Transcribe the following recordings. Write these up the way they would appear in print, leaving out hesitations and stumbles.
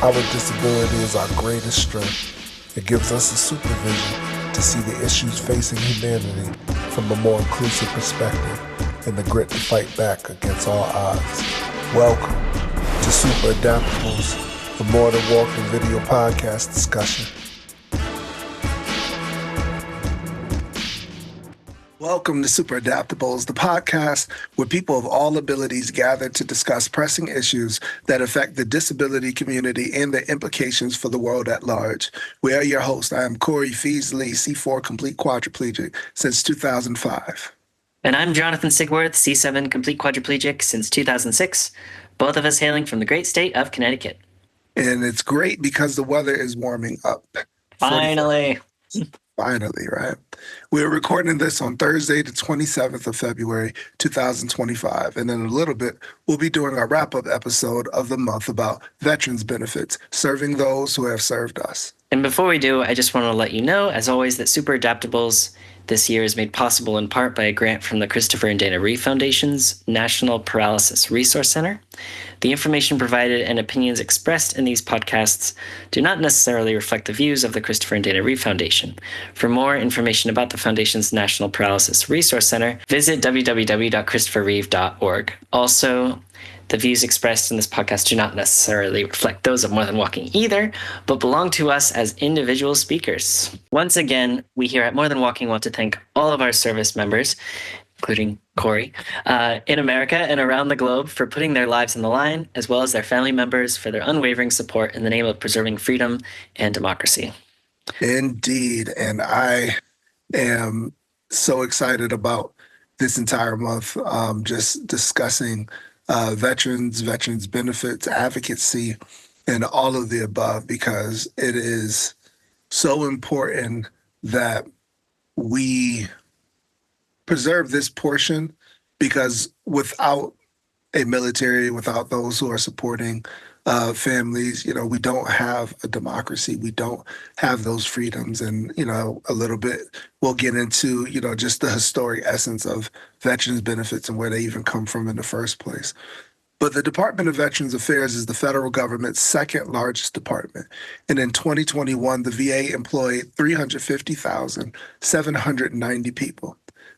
Our disability is our greatest strength. It gives us the supervision to see the issues facing humanity from a more inclusive perspective and the grit to fight back against all odds. Welcome to Super Adaptables, the More Than Walking video podcast discussion. Welcome to Super Adaptables, the podcast where people of all abilities gather to discuss pressing issues that affect the disability community and their implications for the world at large. We are your hosts. I am Corey Pheez, C4 complete quadriplegic since 2005. And I'm Jonathan Sigworth, C7 complete quadriplegic since 2006, both of us hailing from the great state of Connecticut. And it's great because the weather is warming up. Finally. Finally, right? We're recording this on Thursday, the 27th of February, 2025. And in a little bit, we'll be doing our wrap-up episode of the month about veterans benefits, serving those who have served us. And before we do, I just want to let you know, as always, that Super Adaptables this year is made possible in part by a grant from the Christopher and Dana Reeve Foundation's National Paralysis Resource Center. The information provided and opinions expressed in these podcasts do not necessarily reflect the views of the Christopher and Dana Reeve Foundation. For more information about the Foundation's National Paralysis Resource Center, visit www.christopherreeve.org. Also, the views expressed in this podcast do not necessarily reflect those of More Than Walking either, but belong to us as individual speakers. Once again, we here at More Than Walking want to thank all of our service members, including Corey, in America and around the globe for putting their lives on the line, as well as their family members for their unwavering support in the name of preserving freedom and democracy. Indeed, and I am so excited about this entire month, just discussing veterans benefits, advocacy, and all of the above, because it is so important that we preserve this portion, because without a military, without those who are supporting families, we don't have a democracy. We don't have those freedoms. And, a little bit, we'll get into, just the historic essence of veterans benefits and where they even come from in the first place. But the Department of Veterans Affairs is the federal government's second largest department. And in 2021, the VA employed 350,790 people.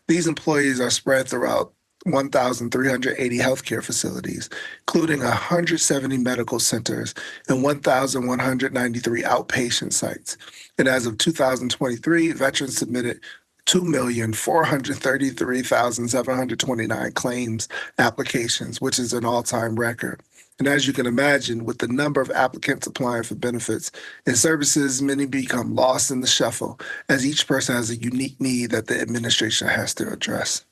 These employees are spread throughout 1,380 healthcare facilities, including 170 medical centers and 1,193 outpatient sites. And as of 2023, veterans submitted 2,433,729 claims applications, which is an all-time record. And as you can imagine, with the number of applicants applying for benefits and services, many become lost in the shuffle, as each person has a unique need that the administration has to address.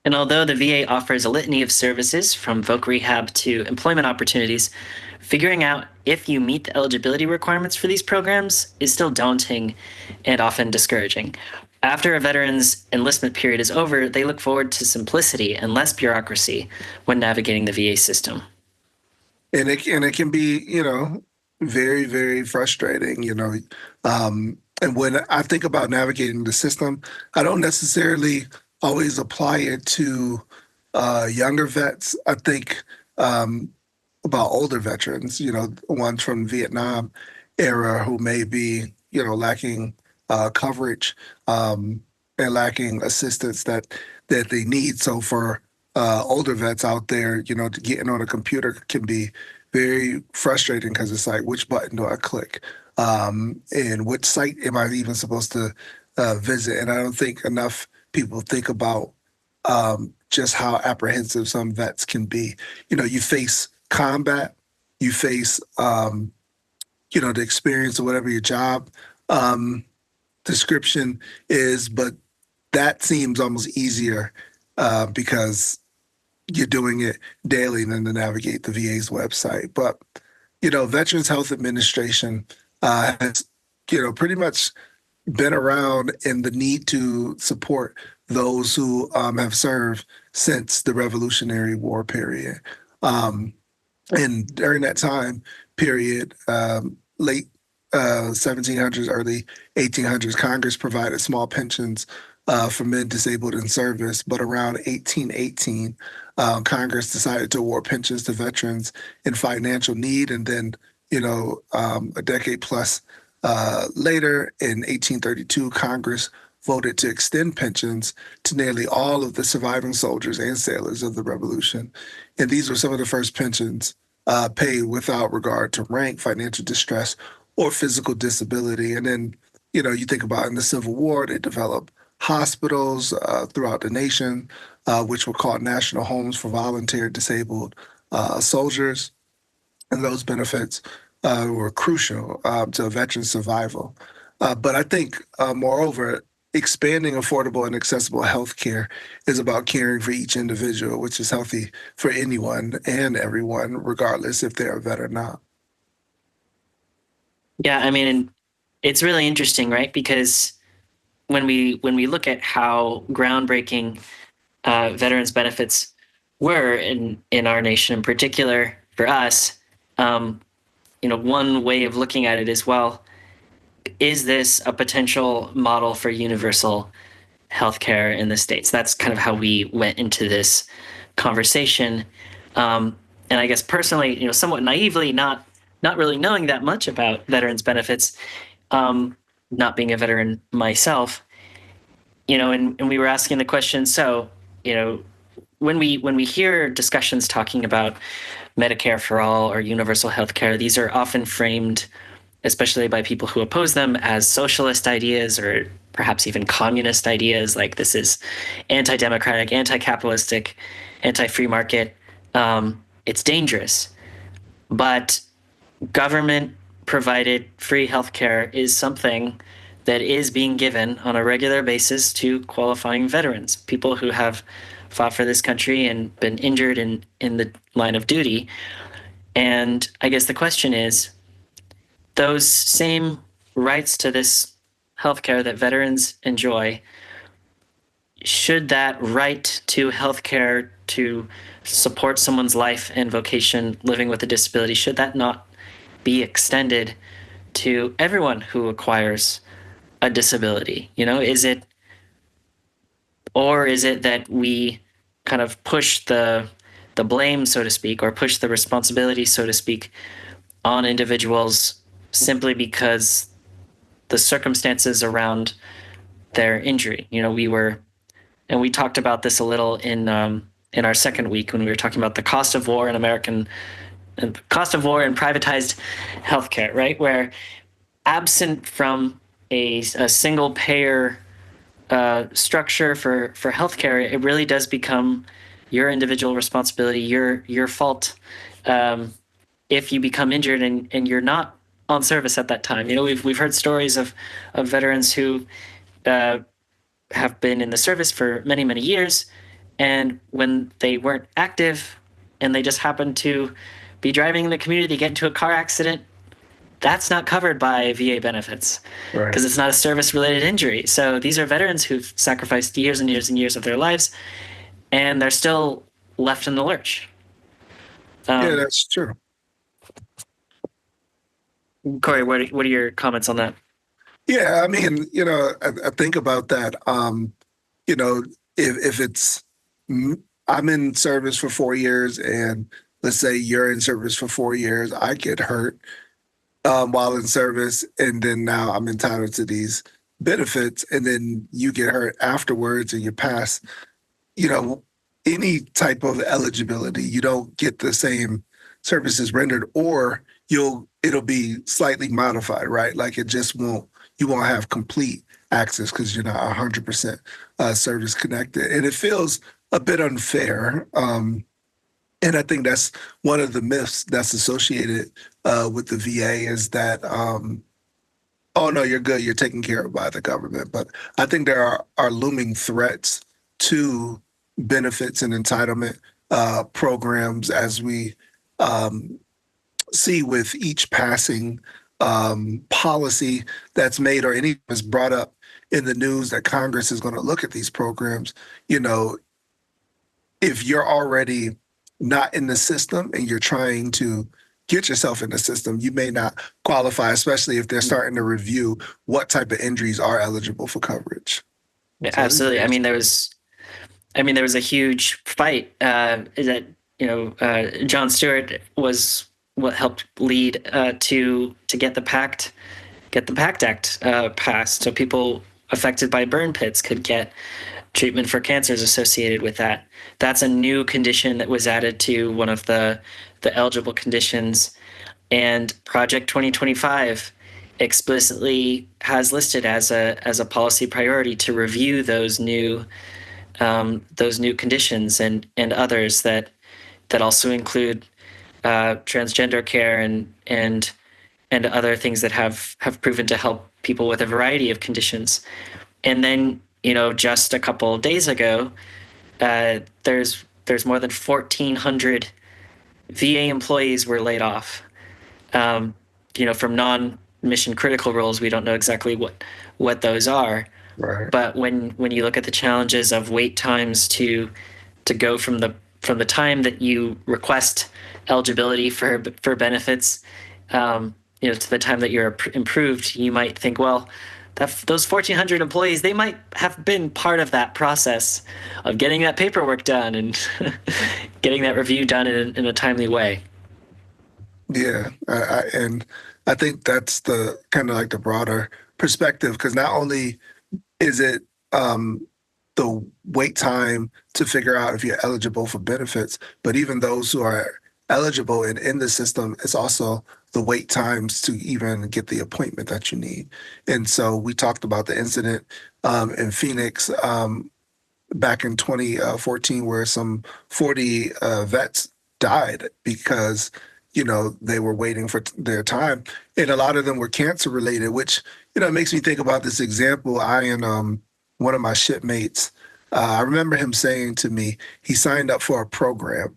And although the VA offers a litany of services from voc rehab to employment opportunities, figuring out if you meet the eligibility requirements for these programs is still daunting and often discouraging. After a veteran's enlistment period is over, they look forward to simplicity and less bureaucracy when navigating the VA system. And it can be, very, very frustrating, And when I think about navigating the system, I don't necessarily always apply it to younger vets. I think about older veterans, ones from Vietnam era who may be, lacking coverage and lacking assistance that they need. So for older vets out there, getting on a computer can be very frustrating, because it's like, which button do I click? And which site am I even supposed to visit? And I don't think enough people think about just how apprehensive some vets can be. You face combat, you face, the experience of whatever your job description is, but that seems almost easier because you're doing it daily than to navigate the VA's website. But, Veterans Health Administration has, pretty much been around in the need to support those who have served since the Revolutionary War period. And during that time period, late 1700s, early 1800s, Congress provided small pensions for men disabled in service. But around 1818, Congress decided to award pensions to veterans in financial need. And then A decade plus later, in 1832, Congress voted to extend pensions to nearly all of the surviving soldiers and sailors of the Revolution. And these were some of the first pensions paid without regard to rank, financial distress, or physical disability. And then, you think about in the Civil War, they developed hospitals throughout the nation, which were called national homes for volunteer disabled soldiers, and those benefits were crucial to veteran survival. But I think, moreover, expanding affordable and accessible health care is about caring for each individual, which is healthy for anyone and everyone, regardless if they're a vet or not. Yeah, I mean, it's really interesting, right? Because when we look at how groundbreaking veterans benefits were in our nation, in particular for us, um, one way of looking at it is, well, is this a potential model for universal healthcare in the States? That's kind of how we went into this conversation. And I guess personally, somewhat naively, not really knowing that much about veterans benefits, not being a veteran myself, and we were asking the question. So, when we hear discussions talking about Medicare for all or universal healthcare, these are often framed, especially by people who oppose them, as socialist ideas or perhaps even communist ideas. Like this is anti-democratic, anti-capitalistic, anti-free market. It's dangerous, but government provided free healthcare is something that is being given on a regular basis to qualifying veterans, people who have fought for this country and been injured in the line of duty. And I guess the question is, those same rights to this healthcare that veterans enjoy, should that right to healthcare to support someone's life and vocation living with a disability, should that not be extended to everyone who acquires a disability? Is it that we kind of push the blame, so to speak, or push the responsibility, so to speak, on individuals simply because the circumstances around their injury? We talked about this a little in our second week when we were talking about the cost of war and cost of war and privatized healthcare, right? Where absent from a single payer structure for healthcare, it really does become your individual responsibility, your fault, if you become injured and you're not on service at that time. We've heard stories of veterans who uh, have been in the service for many, many years, and when they weren't active and they just happened to be driving in the community, get into a car accident, that's not covered by VA benefits Right. because it's not a service related injury. So these are veterans who've sacrificed years and years and years of their lives, and they're still left in the lurch. Yeah, Um, that's true. Corey, what are your comments on that? Yeah, I mean, I think about that. You know, if it's I'm in service for 4 years, and let's say you're in service for 4 years, I get hurt while in service, and then now I'm entitled to these benefits, and then you get hurt afterwards, and you pass, you know, any type of eligibility, you don't get the same services rendered, or it'll be slightly modified, right? Like you won't have complete access because you're not 100% service connected. And it feels a bit unfair. And I think that's one of the myths that's associated with the VA is that, oh no, you're good, you're taken care of by the government. But I think there are looming threats to benefits and entitlement programs as we um, see with each passing policy that's made or any is brought up in the news that Congress is going to look at these programs. You know, if you're already not in the system and you're trying to get yourself in the system, you may not qualify, especially if they're starting to review what type of injuries are eligible for coverage. Yeah, So it's absolutely. very I mean, there was a huge fight that John Stewart was what helped lead to get the PACT Act passed, so people affected by burn pits could get treatment for cancers associated with that. That's a new condition that was added to one of the eligible conditions, and Project 2025 explicitly has listed as a policy priority to review those new conditions and others that also include transgender care and other things that have proven to help people with a variety of conditions. And then, just a couple of days ago, there's more than 1,400 VA employees were laid off. Um, from non-mission critical roles. We don't know exactly what those are, Right. but when you look at the challenges of wait times to go from the time that you request eligibility for benefits, to the time that you're improved, you might think, well, those 1,400 employees, they might have been part of that process of getting that paperwork done and getting that review done in a timely way. Yeah, and I think that's the kind of like the broader perspective because not only is it the wait time to figure out if you're eligible for benefits, but even those who are eligible and in the system, it's also the wait times to even get the appointment that you need. And so we talked about the incident in Phoenix back in 2014 where some 40 vets died because they were waiting for their time, and a lot of them were cancer related, which makes me think about this example. I and one of my shipmates, I remember him saying to me he signed up for a program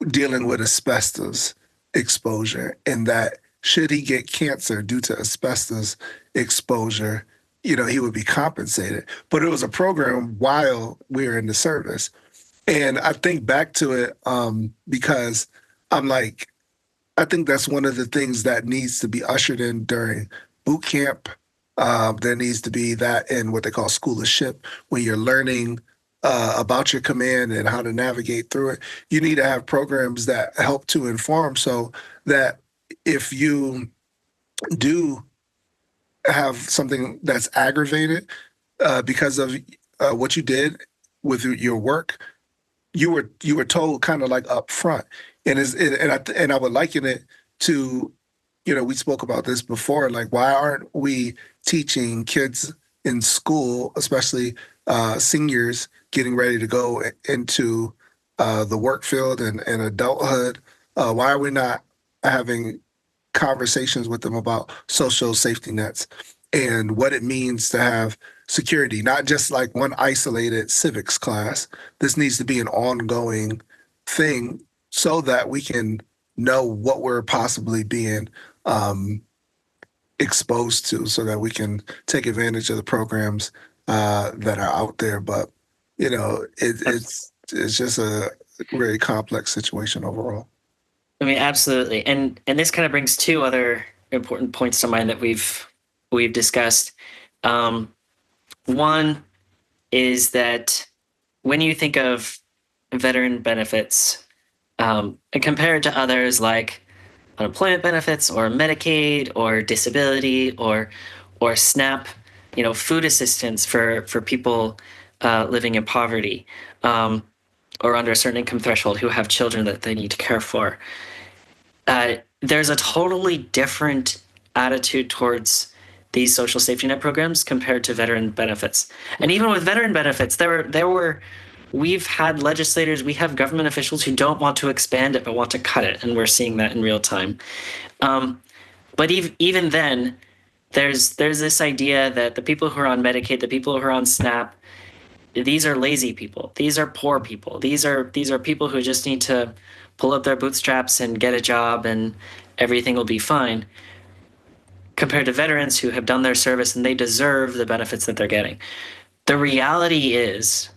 dealing with asbestos exposure, and that should he get cancer due to asbestos exposure, he would be compensated. But it was a program while we were in the service. And I think back to it because I'm like, I think that's one of the things that needs to be ushered in during boot camp. There needs to be that in what they call school of ship, when you're learning about your command and how to navigate through it. You need to have programs that help to inform so that if you do have something that's aggravated because of what you did with your work, you were told kind of like up front, and I would liken it to, we spoke about this before, like why aren't we teaching kids in school, especially seniors getting ready to go into the work field and adulthood? Why are we not having conversations with them about social safety nets and what it means to have security, not just like one isolated civics class. This needs to be an ongoing thing so that we can know what we're possibly being um, exposed to so that we can take advantage of the programs that are out there. But, it's just a very complex situation overall. I mean, absolutely. And this kind of brings two other important points to mind that we've discussed. Um, One is that when you think of veteran benefits, and compare it to others like unemployment benefits or Medicaid or disability or SNAP, food assistance for people living in poverty, or under a certain income threshold who have children that they need to care for. There's a totally different attitude towards these social safety net programs compared to veteran benefits. And even with veteran benefits, we've had legislators, we have government officials who don't want to expand it but want to cut it, and we're seeing that in real time. But even then, there's this idea that the people who are on Medicaid, the people who are on SNAP, these are lazy people. These are poor people. These are people who just need to pull up their bootstraps and get a job and everything will be fine, compared to veterans who have done their service and they deserve the benefits that they're getting. The reality is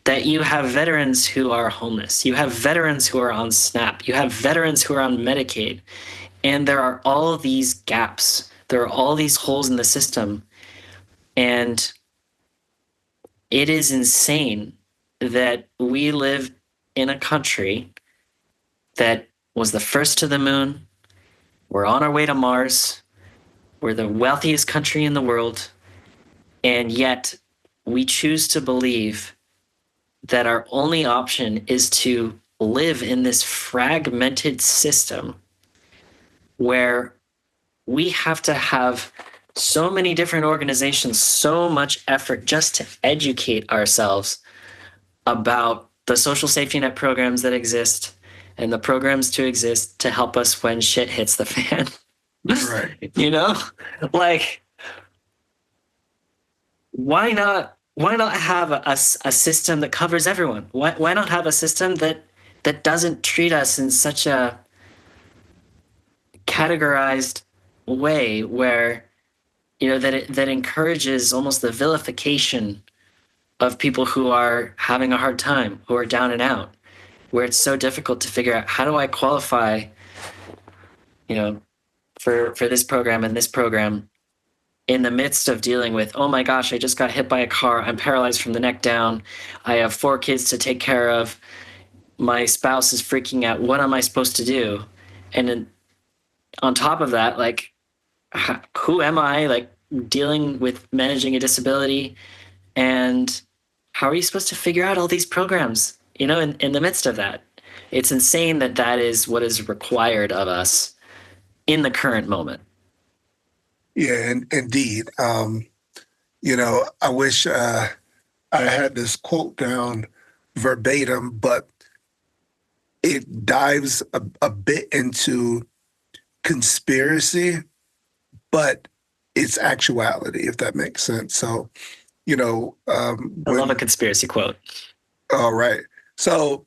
that you have veterans who are homeless. You have veterans who are on SNAP. You have veterans who are on Medicaid. And there are all these gaps. There are all these holes in the system. And it is insane that we live in a country that was the first to the moon. We're on our way to Mars. We're the wealthiest country in the world. And yet we choose to believe that our only option is to live in this fragmented system where we have to have so many different organizations, so much effort just to educate ourselves about the social safety net programs that exist and the programs to exist to help us when shit hits the fan. Right. You know, like why not have a system that covers everyone? Why not have a system that doesn't treat us in such a categorized way where that encourages almost the vilification of people who are having a hard time, who are down and out, where it's so difficult to figure out how do I qualify, you know, for this program and this program in the midst of dealing with, oh my gosh, I just got hit by a car. I'm paralyzed from the neck down. I have 4 kids to take care of. My spouse is freaking out. What am I supposed to do? And then on top of that, like, who am I? Like, dealing with managing a disability, and how are you supposed to figure out all these programs? In the midst of that, it's insane that that is what is required of us in the current moment. Yeah, and indeed. I wish I had this quote down verbatim, but it dives a bit into conspiracy, but it's actuality, if that makes sense. So, I love a when, conspiracy quote. all right. So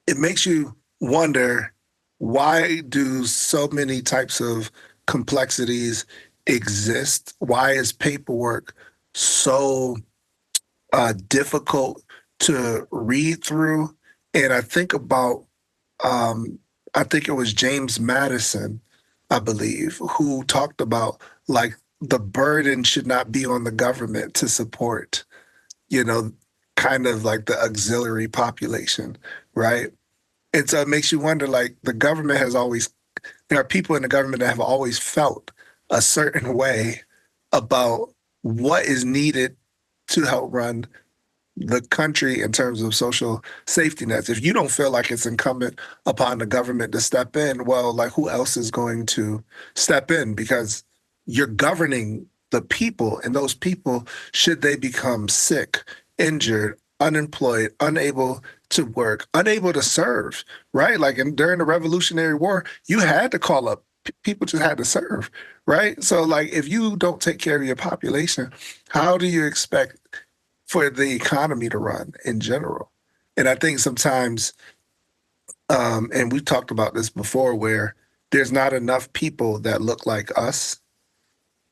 it makes you wonder, why do so many types of complexities exist? Why is paperwork so difficult to read through? And um, I think it was James Madison, I believe, who talked about like the burden should not be on the government to support, you know, kind of like the auxiliary population, right? And so it makes you wonder, like, there are people in the government that have always felt a certain way about what is needed to help run the country in terms of social safety nets. If you don't feel like it's incumbent upon the government to step in, well, like, who else is going to step in? Because you're governing the people, and those people, should they become sick, injured, unemployed, unable to work, unable to serve, right? Like, during the Revolutionary War, you had to call up people, just had to serve, right? So, like, if you don't take care of your population, how do you expect for the economy to run in general? And I think sometimes, and we've talked about this before, where there's not enough people that look like us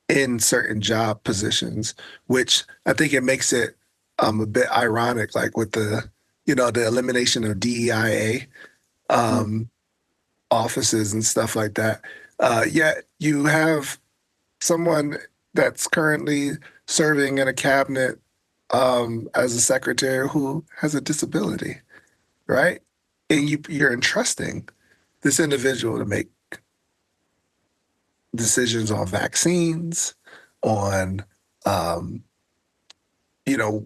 in certain job positions, which I think it makes it a bit ironic, like with the elimination of DEIA um, offices and stuff like that. Yet you have someone that's currently serving in a cabinet as a secretary who has a disability, right? And you're entrusting this individual to make decisions on vaccines, on um,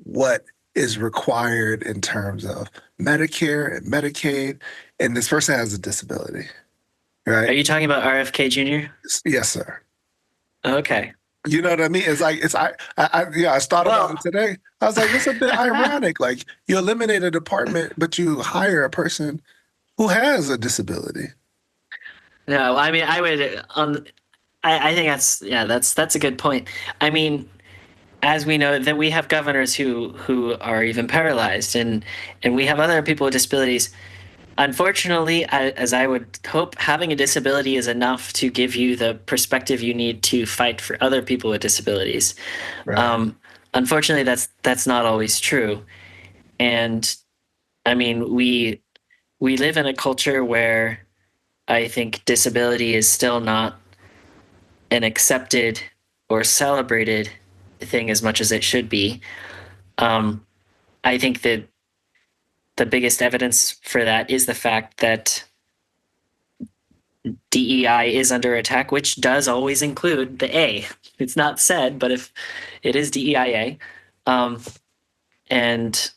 what is required in terms of Medicare and Medicaid, and this person has a disability, Are right? you talking about RFK Jr.? Yes, sir. Okay. You know what I mean? It's like yeah. I thought about it Well, today. I was like, it's a bit ironic. Like, you eliminate a department, but you hire a person who has a disability. no, I mean, I would I think that's a good point. I mean, as we know that we have governors who are even paralyzed, and we have other people with disabilities. Unfortunately, as I would hope, having a disability is enough to give you the perspective you need to fight for other people with disabilities. Right. Um, Unfortunately, that's not always true. And I mean, we live in a culture where I think disability is still not an accepted or celebrated thing as much as it should be. Um, I think that the biggest evidence for that is the fact that DEI is under attack, which does always include the A. It's not said, but if it is DEIA, um, and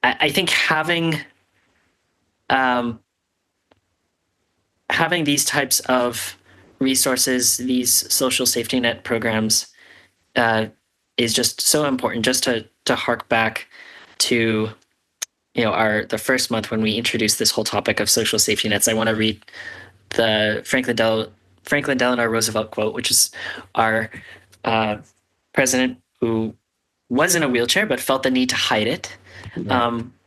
I think um, having these types of resources, these social safety net programs, uh, is just so important. Just to hark back to the first month when we introduced this whole topic of social safety nets, I want to read the Franklin Delano Roosevelt quote, which is our uh, president who was in a wheelchair but felt the need to hide it.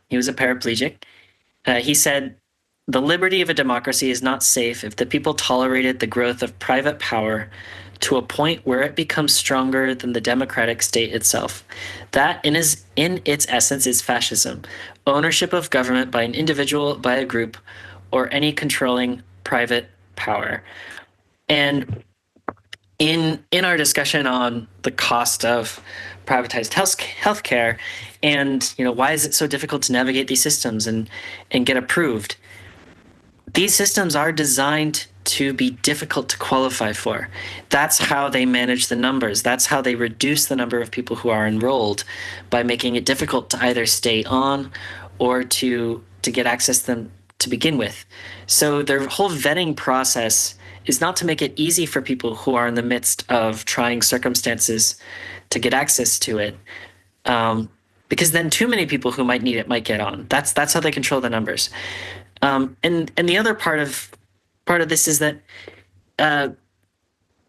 He was a paraplegic. He said, "The liberty of a democracy is not safe if the people tolerated the growth of private power to a point where it becomes stronger than the democratic state itself. That, in its essence, is fascism: ownership of government by an individual, by a group, or any controlling private power." And in our discussion on the cost of privatized healthcare, and why is it so difficult to navigate these systems and get approved, these systems are designed to be difficult to qualify for. That's how they manage the numbers. That's how they reduce the number of people who are enrolled, by making it difficult to either stay on or to get access to them to begin with. So their whole vetting process is not to make it easy for people who are in the midst of trying circumstances to get access to it, because then too many people who might need it might get on. That's how they control the numbers. And the other part of this is that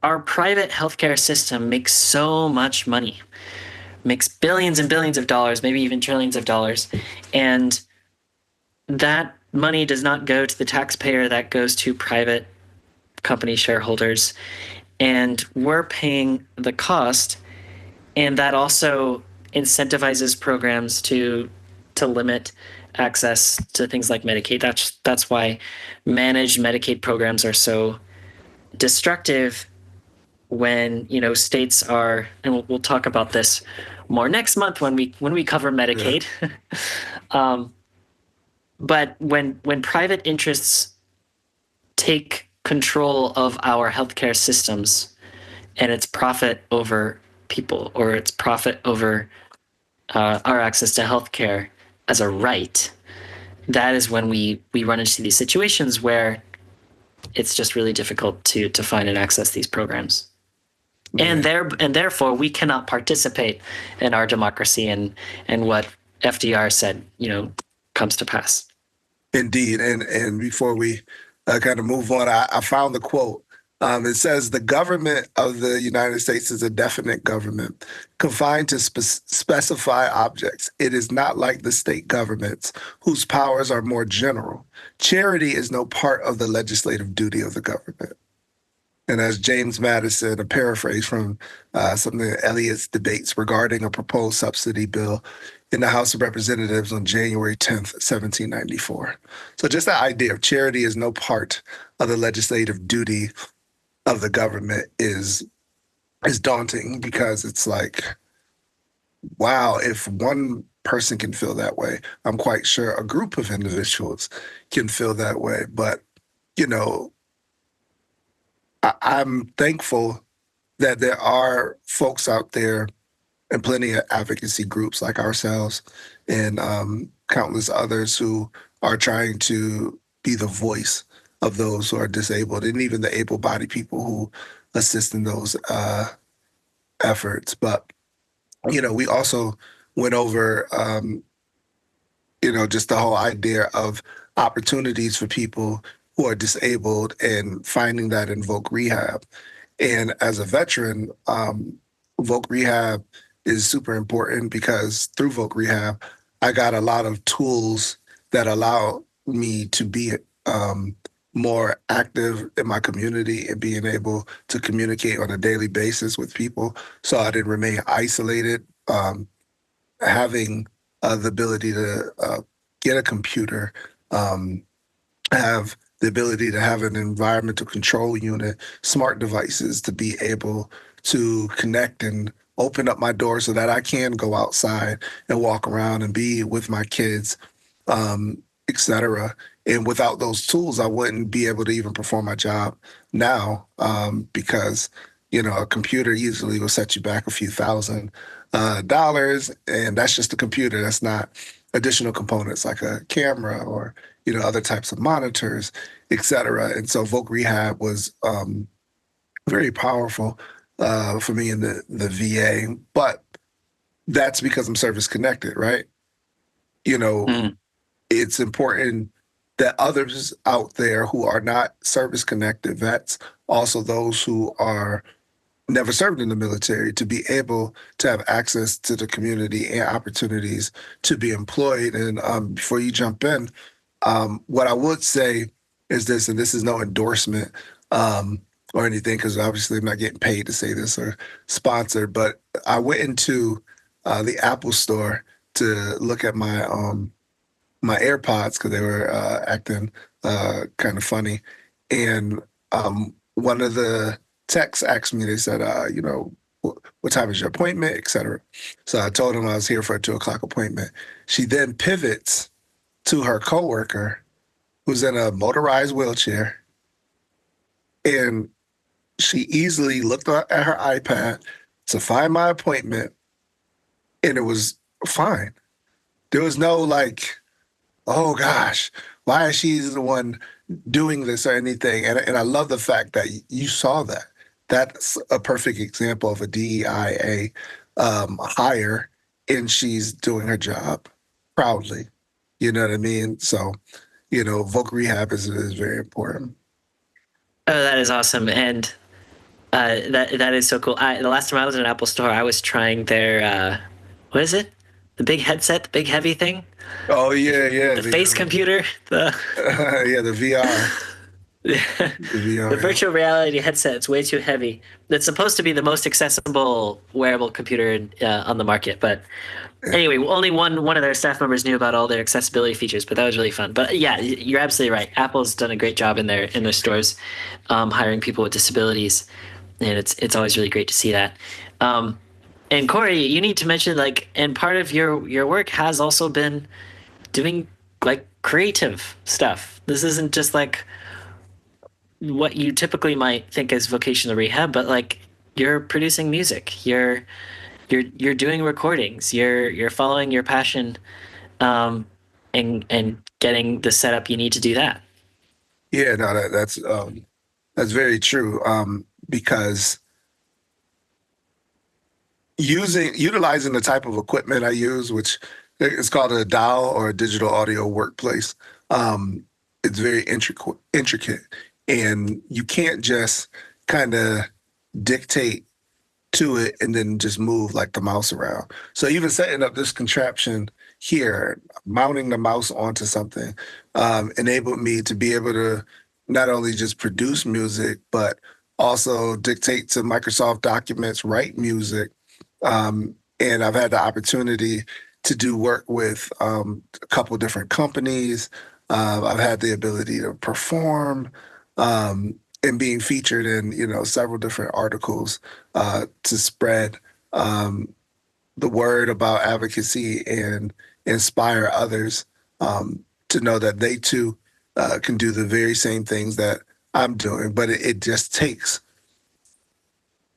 our private healthcare system makes so much money, makes billions and billions of dollars, maybe even trillions of dollars, and that money does not go to the taxpayer. That goes to private company shareholders, and we're paying the cost. And that also incentivizes programs to limit access to things like Medicaid. That's why managed Medicaid programs are so destructive. When states are, and we'll talk about this more next month when we cover Medicaid. Yeah. But when private interests take control of our healthcare systems, and it's profit over people, or it's profit over our access to healthcare as a right, that is when we run into these situations where it's just really difficult to find and access these programs. Right. And therefore we cannot participate in our democracy and what FDR said, comes to pass. Indeed. And before we kind of move on, I found the quote. It says, "The government of the United States is a definite government confined to specify objects. It is not like the state governments, whose powers are more general. Charity is no part of the legislative duty of the government." And as James Madison, a paraphrase from some of Eliot's debates regarding a proposed subsidy bill in the House of Representatives on January 10th, 1794. So just that idea of charity is no part of the legislative duty of the government is daunting, because it's like, wow, if one person can feel that way, I'm quite sure a group of individuals can feel that way. But, I'm thankful that there are folks out there, and plenty of advocacy groups like ourselves and countless others, who are trying to be the voice of those who are disabled, and even the able-bodied people who assist in those efforts. But, we also went over, just the whole idea of opportunities for people who are disabled and finding that in Voc Rehab. And as a veteran, Voc Rehab is super important, because through Voc Rehab, I got a lot of tools that allow me to be more active in my community and being able to communicate on a daily basis with people, so I didn't remain isolated. Having the ability to get a computer, have the ability to have an environmental control unit, smart devices to be able to connect and open up my door so that I can go outside and walk around and be with my kids, et cetera. And without those tools, I wouldn't be able to even perform my job now, because a computer easily will set you back a few thousand dollars, and that's just a computer. That's not additional components like a camera or other types of monitors, et cetera. And so Voc Rehab was very powerful for me in the VA, but that's because I'm service connected, right? You know, Mm. it's important that others out there who are not service connected vets, also those who are never served in the military, to be able to have access to the community and opportunities to be employed. And before you jump in, what I would say is this, and this is no endorsement or anything, because obviously I'm not getting paid to say this or sponsored, but I went into the Apple store to look at my AirPods because they were acting kind of funny. And one of the techs asked me, they said, what time is your appointment, et cetera. So I told him I was here for a 2 o'clock appointment. She then pivots to her coworker who's in a motorized wheelchair. And she easily looked at her iPad to find my appointment, and it was fine. There was no like, oh gosh, why is she the one doing this or anything? And I love the fact that you saw that. That's a perfect example of a DEIA hire, and she's doing her job proudly. You know what I mean? So, voc rehab is very important. Oh, that is awesome, and that is so cool. The last time I was in an Apple store, I was trying their what is it? The big headset, the big heavy thing, Oh yeah, yeah, the face computer, the yeah, the VR, the the VR. Yeah. virtual reality headset. It's way too heavy. It's supposed to be the most accessible wearable computer on the market, but Yeah. anyway, only one of their staff members knew about all their accessibility features, but that was really fun. But yeah, you're absolutely right. Apple's done a great job in their stores, hiring people with disabilities, and it's always really great to see that. Um, and Corey, you need to mention like, and part of your work has also been doing like creative stuff. This isn't just like what you typically might think as vocational rehab, but like you're producing music, you're doing recordings, you're following your passion, um, and getting the setup you need to do that. Yeah, no, that's very true. Because utilizing the type of equipment I use, which is called a DAW or a digital audio workplace, it's very intricate, and you can't just kind of dictate to it and then just move like the mouse around. So even setting up this contraption here, mounting the mouse onto something, enabled me to be able to not only just produce music, but also dictate to Microsoft Documents, write music. And I've had the opportunity to do work with a couple different companies. I've had the ability to perform, and being featured in several different articles to spread the word about advocacy and inspire others to know that they too can do the very same things that I'm doing. But it just takes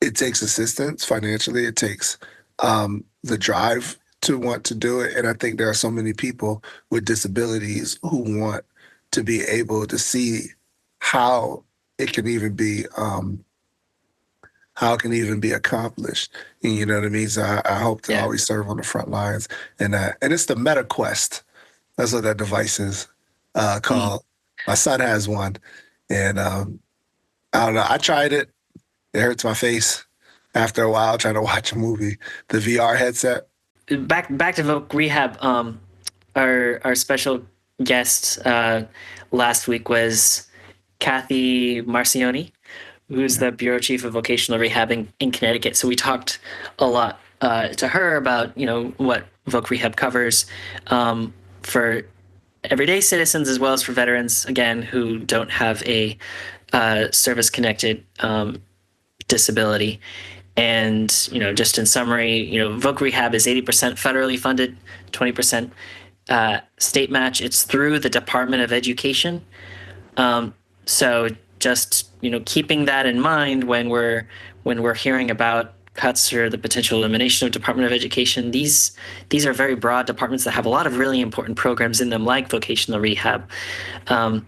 assistance financially. It takes the drive to want to do it. And I think there are so many people with disabilities who want to be able to see how it can even be accomplished. And you know what I mean? So I hope to Yeah. always serve on the front lines. And it's the Meta Quest. That's what that device is Mm. called. My son has one, and I don't know. I tried it. It hurts my face after a while trying to watch a movie. The VR headset. Back to Voc Rehab. Our special guest last week was Kathy Marcioni, who's Yeah. the bureau chief of vocational rehab in Connecticut. So we talked a lot to her about what Voc Rehab covers, for everyday citizens as well as for veterans, again, who don't have a service connected disability. And just in summary, Voc Rehab is 80% federally funded, 20% state match. It's through the Department of Education. So just keeping that in mind when we're hearing about cuts or the potential elimination of Department of Education, these are very broad departments that have a lot of really important programs in them, like vocational rehab, um,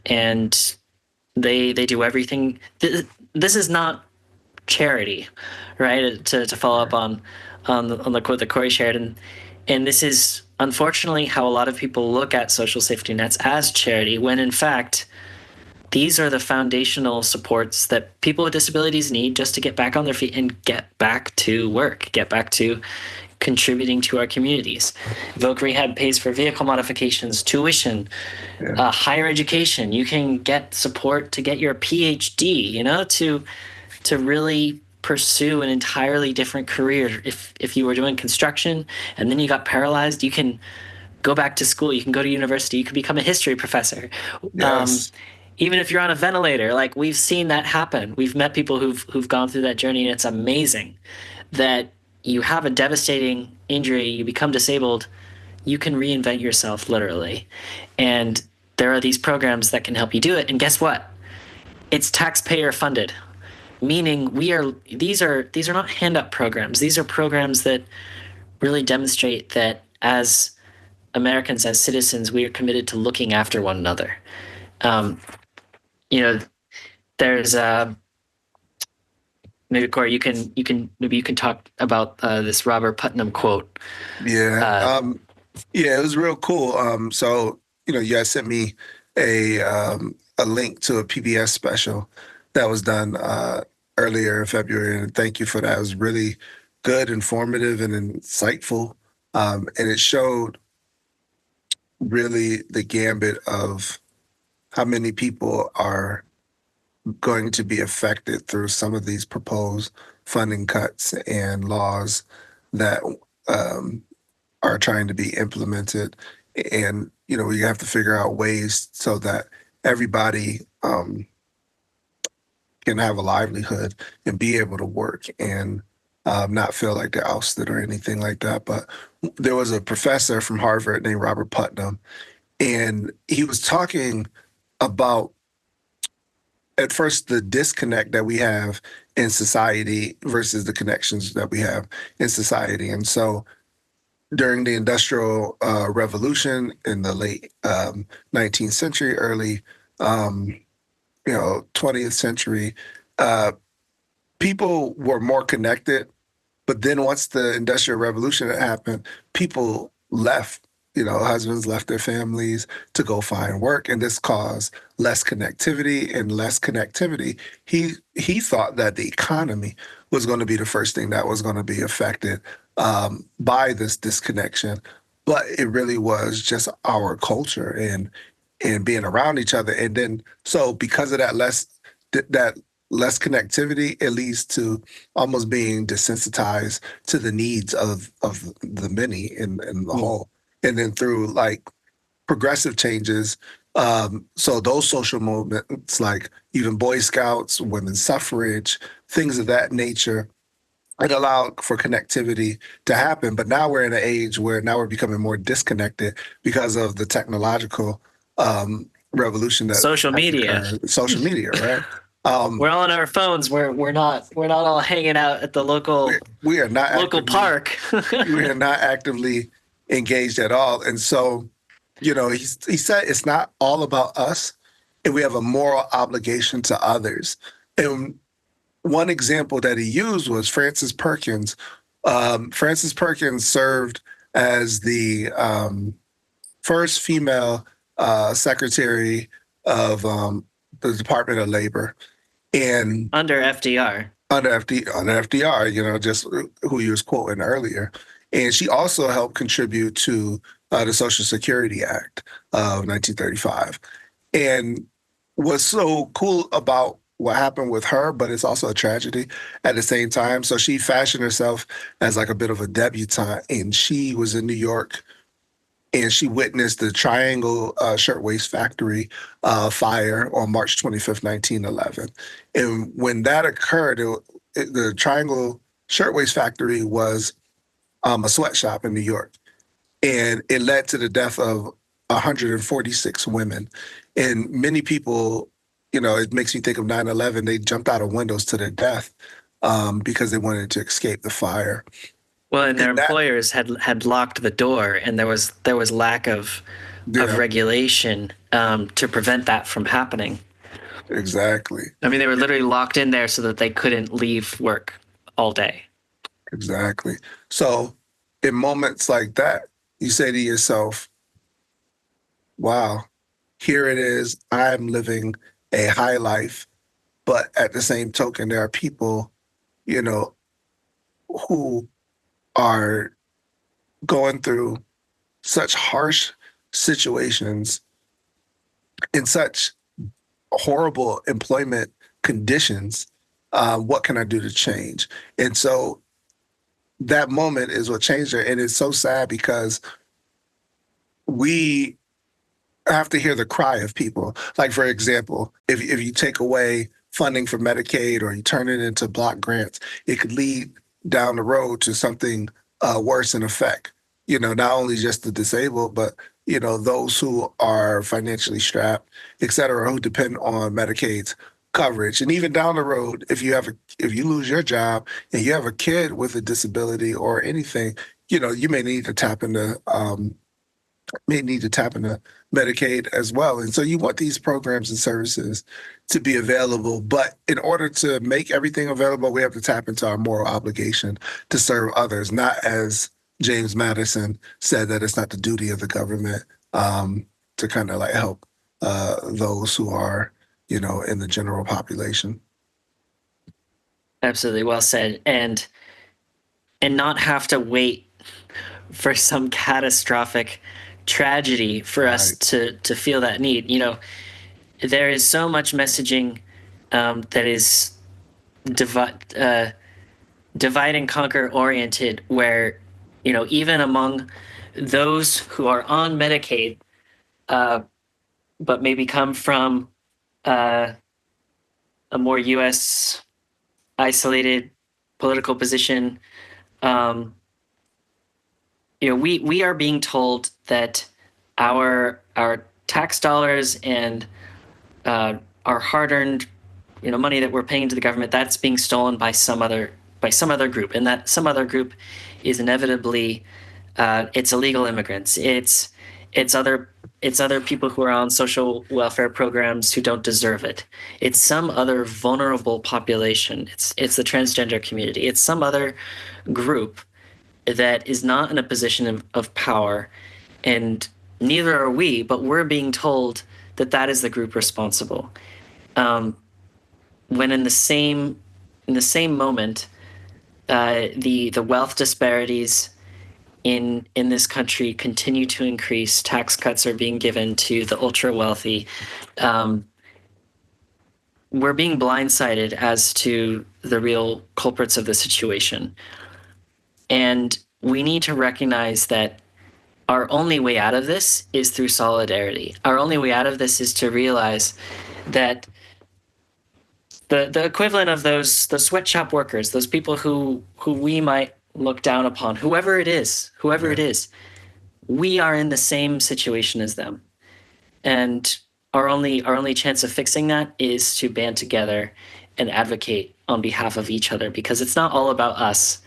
and they do everything. This is not charity, right? To follow up on the quote that Corey shared, and this is unfortunately how a lot of people look at social safety nets as charity, when in fact these are the foundational supports that people with disabilities need just to get back on their feet and get back to work, get back to contributing to our communities. Voc Rehab pays for vehicle modifications, tuition, Yeah. higher education. You can get support to get your PhD, to really pursue an entirely different career. If you were doing construction and then you got paralyzed, you can go back to school. You can go to university. You can become a history professor. Um, Yes. Even if you're on a ventilator, like we've seen that happen. We've met people who've gone through that journey, and it's amazing that you have a devastating injury, you become disabled, you can reinvent yourself literally. And there are these programs that can help you do it. And guess what? It's taxpayer funded, meaning these are not hand-up programs. These are programs that really demonstrate that as Americans, as citizens, we are committed to looking after one another. Um, you know, there's maybe Corey, you can talk about this Robert Putnam quote. Yeah. Uh, Yeah, it was real cool. So, you guys sent me a link to a PBS special that was done earlier in February, and thank you for that. It was really good, informative, and insightful. And it showed really the gambit of how many people are going to be affected through some of these proposed funding cuts and laws that um, are trying to be implemented. And, we have to figure out ways so that everybody can have a livelihood and be able to work and not feel like they're ousted or anything like that. But there was a professor from Harvard named Robert Putnam, and he was talking about at first the disconnect that we have in society versus the connections that we have in society. And so during the Industrial Revolution in the late 19th century, early 20th century, uh, people were more connected. But then once the Industrial Revolution had happened, people left. Husbands left their families to go find work, and this caused less connectivity and less connectivity. He thought that the economy was going to be the first thing that was going to be affected by this disconnection, but it really was just our culture and being around each other. And then so because of that less connectivity, it leads to almost being desensitized to the needs of the many in the whole. And then through like progressive changes, so those social movements like even Boy Scouts, women's suffrage, things of that nature, it allowed for connectivity to happen. But now we're in an age where now we're becoming more disconnected because of the technological revolution that Social has media. occurred. Social media, right? We're all on our phones. We're not all hanging out at the We are not local actively park. we are not actively engaged at all. And so, he said it's not all about us, and we have a moral obligation to others. And one example that he used was Frances Perkins. Frances Perkins served as the first female secretary of the Department of Labor, and Under FDR. under FDR, just who you was quoting earlier. And she also helped contribute to the Social Security Act of 1935. And what's so cool about what happened with her, but it's also a tragedy at the same time. So she fashioned herself as like a bit of a debutante, and she was in New York, and she witnessed the Triangle Shirtwaist Factory fire on March 25th, 1911. And when that occurred, the Triangle Shirtwaist Factory was a sweatshop in New York. and it led to the death of 146 women. And many people, it makes me think of 9/11. They jumped out of windows to their death because they wanted to escape the fire. Well, and And their that, employers had locked the door, and there was lack of yeah, regulation to prevent that from happening. exactly, I mean, they were literally locked in there so that they couldn't leave work all day. exactly. So in moments like that, you say to yourself, wow, here it is. I'm living a high life, but at the same token, there are people, you know, who are going through such harsh situations in such horrible employment conditions. What can I do to change? And so that moment is what changed her. And it's so sad because we have to hear the cry of people. Like, for example, if you take away funding for Medicaid or you turn it into block grants, it could lead down the road to something worse in effect. Not only just the disabled, but those who are financially strapped, et cetera, who depend on Medicaid's coverage. And even down the road, if you lose your job and you have a kid with a disability or anything, you may need to tap into Medicaid as well. And so you want these programs and services to be available. But in order to make everything available, we have to tap into our moral obligation to serve others, not as James Madison said, that it's not the duty of the government to kind of like help those who are, in the general population. Absolutely well said. And not have to wait for some catastrophic tragedy for us Right. to feel that need. There is so much messaging that is divide and conquer oriented, where even among those who are on Medicaid, uh, but maybe come from uh, a more U.S. isolated political position. Um, we are being told that our tax dollars and our hard-earned money that we're paying to the government, that's being stolen by some other group, and that some other group is inevitably it's illegal immigrants, it's other people who are on social welfare programs who don't deserve it, it's some other vulnerable population, it's the transgender community, it's some other group that is not in a position of power, and neither are we, but we're being told that that is the group responsible. Um, when in the same moment, the wealth disparities in this country continue to increase. Tax cuts are being given to the ultra wealthy. Um, we're being blindsided as to the real culprits of the situation, and we need to recognize that our only way out of this is through solidarity. Our only way out of this is to realize that the equivalent of those sweatshop workers, those people who we might look down upon, whoever it Yeah. is, we are in the same situation as them. And our only chance of fixing that is to band together and advocate on behalf of each other, because it's not all about us.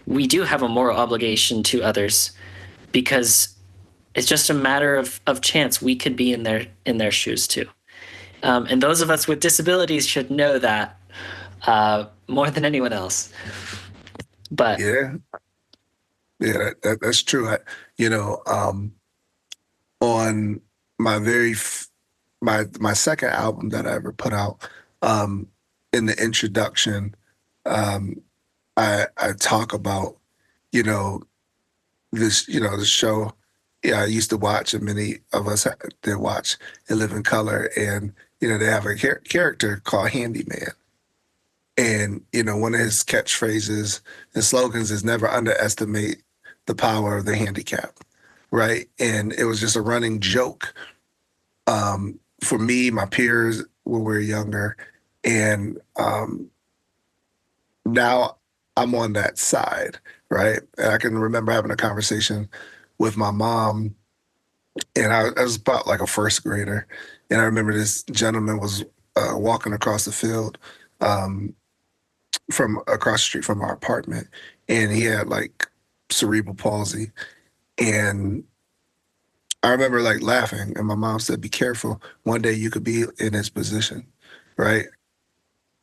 We do have a moral obligation to others, because it's just a matter of chance. We could be in their shoes too. And those of us with disabilities should know that more than anyone else. But Yeah. Yeah, that's true. You know, on my my second album that I ever put out, um, in the introduction, um, I talk about, you know, the show. Yeah, I used to watch, and many of us did watch and Live in Color, and they have a character called Handyman, and one of his catchphrases and slogans is never underestimate the power of the handicap, right? And it was just a running joke for me, my peers when we were younger, and now I'm on that side, right? And I can remember having a conversation with my mom, and I was about like a first grader, and I remember this gentleman was walking across the field um, from across the street from our apartment, and he had like cerebral palsy, and I remember like laughing, and my mom said, "Be careful. One day you could be in his position, right?"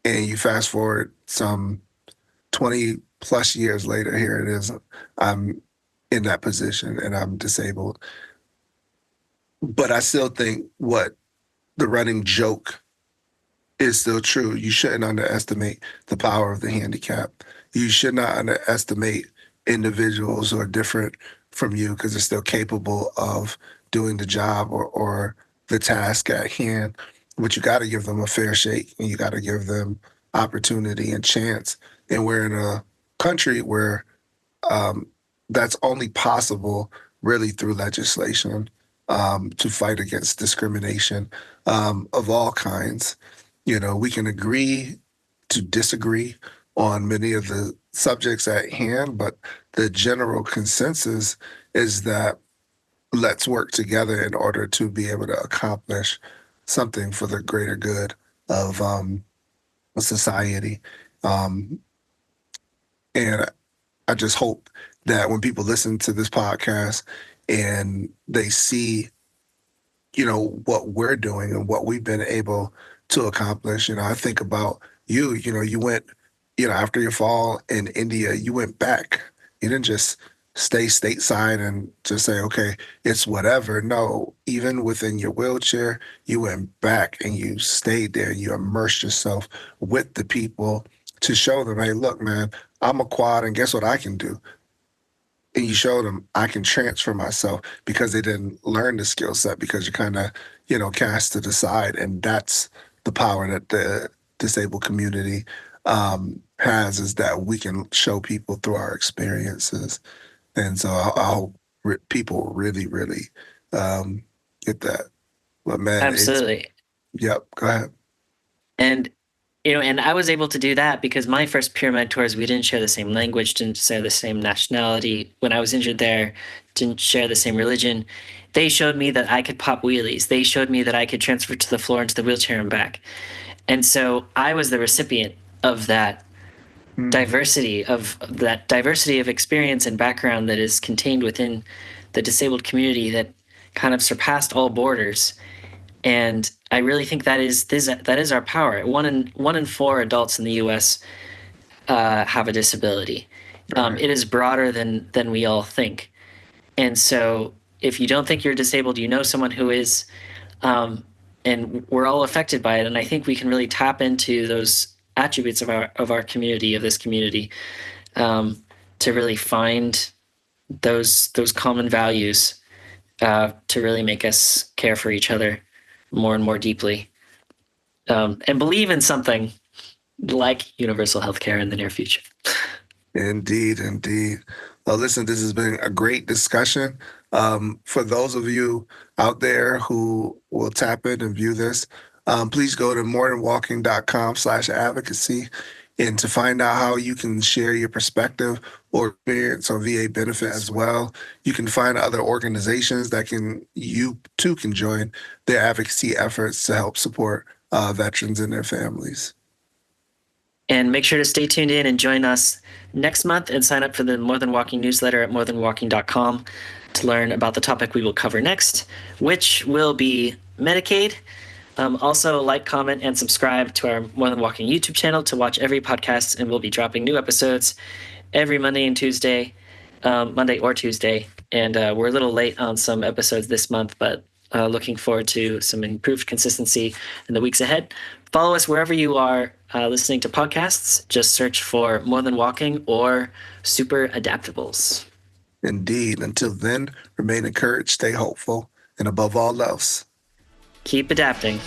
And you fast forward some 20 plus years later, here it is. I'm in that position and I'm disabled. But I still think what the running joke is still true. You shouldn't underestimate the power of the handicap. You should not underestimate individuals who are different from you because they're still capable of doing the job or the task at hand. But you got to give them a fair shake and you got to give them opportunity and chance. And we're in a country where um, that's only possible really through legislation to fight against discrimination of all kinds. You know, we can agree to disagree on many of the subjects at hand, but the general consensus is that let's work together in order to be able to accomplish something for the greater good of society. Um, and I just hope that when people listen to this podcast and they see, what we're doing and what we've been able to accomplish, I think about you, you went, after your fall in India, you went back. You didn't just stay stateside and just say, okay, it's whatever. No, even within your wheelchair, you went back and you stayed there. You immersed yourself with the people to show them, hey, look, man, I'm a quad, and guess what I can do? And you show them I can transfer myself because they didn't learn the skill set because you kind of, cast to the side. And that's the power that the disabled community has is that we can show people through our experiences. And so I hope people really, really um, get that. But man, Absolutely. yep, go ahead. And and I was able to do that because my first peer mentors, we didn't share the same language, didn't share the same nationality. When I was injured there, didn't share the same religion. They showed me that I could pop wheelies. They showed me that I could transfer to the floor into the wheelchair and back. And so I was the recipient of Mm, that diversity of experience and background that is contained within the disabled community that kind of surpassed all borders. And I really think that is our power. One in four adults in the U.S. Have a disability. right. It is broader than we all think. And so, if you don't think you're disabled, you know someone who is, um, and we're all affected by it. And I think we can really tap into those attributes of our community, of this community, um, to really find those common values, to really make us care for each other more and more deeply, and believe in something like universal healthcare in the near future. Indeed, indeed. Well, listen, this has been a great discussion. For those of you out there who will tap in and view this, please go to morethanwalking.com/advocacy and to find out how you can share your perspective or experience on VA benefit as well. You can find other organizations that you too can join their advocacy efforts to help support veterans and their families. And make sure to stay tuned in and join us next month and sign up for the More Than Walking newsletter at morethanwalking.com to learn about the topic we will cover next, which will be Medicaid. Also, like, comment, and subscribe to our More Than Walking YouTube channel to watch every podcast, and we'll be dropping new episodes every Monday and Tuesday, Monday or Tuesday. And we're a little late on some episodes this month, but looking forward to some improved consistency in the weeks ahead. Follow us wherever you are listening to podcasts. Just search for More Than Walking or Super Adaptables. Indeed. Until then, remain encouraged, stay hopeful, and above all else, Keep adapting.